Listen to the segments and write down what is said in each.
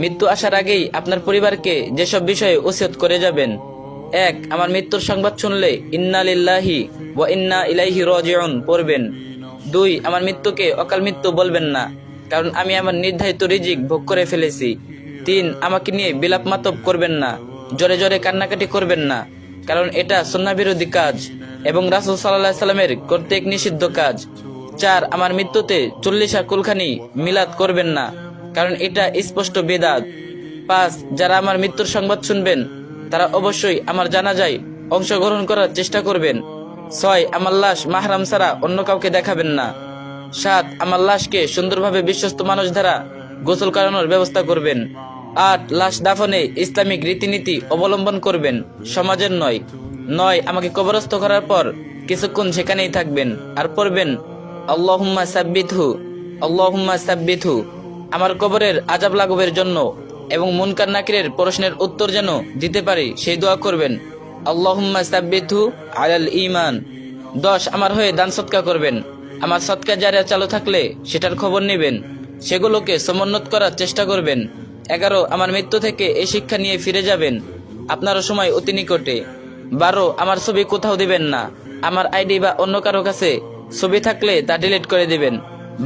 মৃত্যু আসার আগেই আপনার পরিবারকে যেসব বিষয়ে ওসিয়ত করে যাবেন। 1. আমার মৃত্যুর সংবাদ শুনলে ইন্না লিল্লাহি ওয়া ইন্না ইলাইহি রাজিউন পড়বেন। 2. আমার মৃত্যুকে অকাল মৃত্যু বলবেন না, কারণ আমি আমার নির্ধারিত রিজিক ভোগ করে ফেলেছি। 3. আমাকে নিয়ে বিলাপ মাতব করবেন না, জোরে জোরে কান্নাকাটি করবেন না, কারণ এটা সুন্নাহ বিরোধী কাজ এবং রাসূল সাল্লাল্লাহু আলাইহি সাল্লামের কর্তৃক নিষিদ্ধ কাজ। 4. আমার মৃত্যুতে 40 কুলখানি মিলাদ করবেন না, কারণ এটা স্পষ্ট বিদআত। 5. যারা আমার মৃত্যুর সংবাদ শুনবেন তারা অবশ্যই আমার জানাজায় অংশগ্রহণ করার চেষ্টা করবেন। 6. আমার লাশ মাহরাম ছাড়া অন্য কাউকে দেখাবেন না। 7. আমার লাশকে সুন্দরভাবে বিশ্বস্ত মানুষ দ্বারা গোসল করানোর ব্যবস্থা করবেন। 8. লাশ দাফনে ইসলামিক রীতিনীতি অবলম্বন করবেন, সমাজের নয়। 9. আমাকে কবরস্থ করার পর কিছুক্ষণ সেখানেই থাকবেন আর পড়বেন আল্লাহুম্মা সাব্বিতহু, আল্লাহুম্মা সাব্বিতহু। আমার কবরের আযাব লাঘবের জন্য এবং মুনকার নাকিরের প্রশ্নের উত্তর যেন দিতে পারি সেই দোয়া করবেন, আল্লাহুম্মা সাব্বিতহু আলাল ঈমান। 10. আমার হয়ে দান সদকা করবেন। আমার সদকা জারিয়া চালু থাকলে সেটার খবর নেবেন, সেগুলোকে সমুন্নত করার চেষ্টা করবেন। 11. আমার মৃত্যু থেকে এই শিক্ষা নিয়ে ফিরে যাবেন, আপনারও সময় অতি নিকটে। 12. আমার ছবি কোথাও দিবেন না, আমার আইডি বা অন্য কারো কাছে ছবি থাকলে তা ডিলিট করে দিবেন।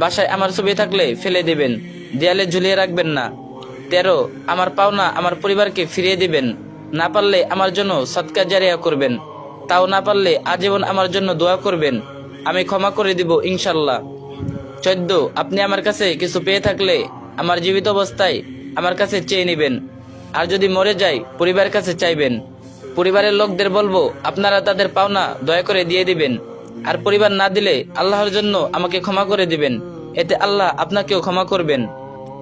বাসায় আমার ছবি থাকলে ফেলে দিবেন, দেয়ালে ঝুলিয়ে রাখবেন না। 13. আমার পাওনা আমার পরিবারকে ফিরিয়ে দিবেন, না পারলে আমার জন্য সদকা জারিয়া করবেন, তাও না পারলে আজীবন আমার জন্য দোয়া করবেন, আমি ক্ষমা করে দিব ইনশাল্লাহ। 14. আপনি আমার কাছে কিছু পেয়ে থাকলে আমার জীবিত অবস্থায় আমার কাছে চেয়ে নেবেন, আর যদি মরে যাই পরিবারের কাছে চাইবেন। পরিবারের লোকদের বলবো আপনারা তাদের পাওনা দয়া করে দিয়ে দিবেন, আর পরিবার না দিলে আল্লাহর জন্য আমাকে ক্ষমা করে দিবেন, এতে আল্লাহ আপনাকেও ক্ষমা করবেন।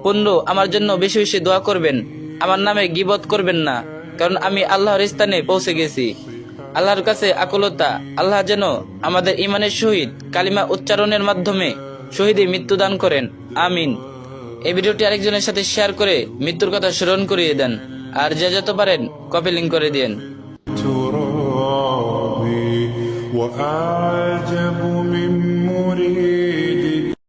15. আমার জন্য বেশি বেশি দোয়া করবেন, আমার নামে গীবত করবেন না, কারণ আমি আল্লাহর স্থানে পৌঁছে গেছি। আল্লাহর কাছে আকুলতা, আল্লাহ যেন আমাদের ইমানের সহিত কালিমা উচ্চারণের মাধ্যমে শহীদে মৃত্যু দান করেন, আমিন। এই ভিডিওটি আরেকজনের সাথে শেয়ার করে মৃত্যুর কথা স্মরণ করিয়ে দেন, আর যে যত পারেন কপি লিংক করে দিন। ترابي وأعجب من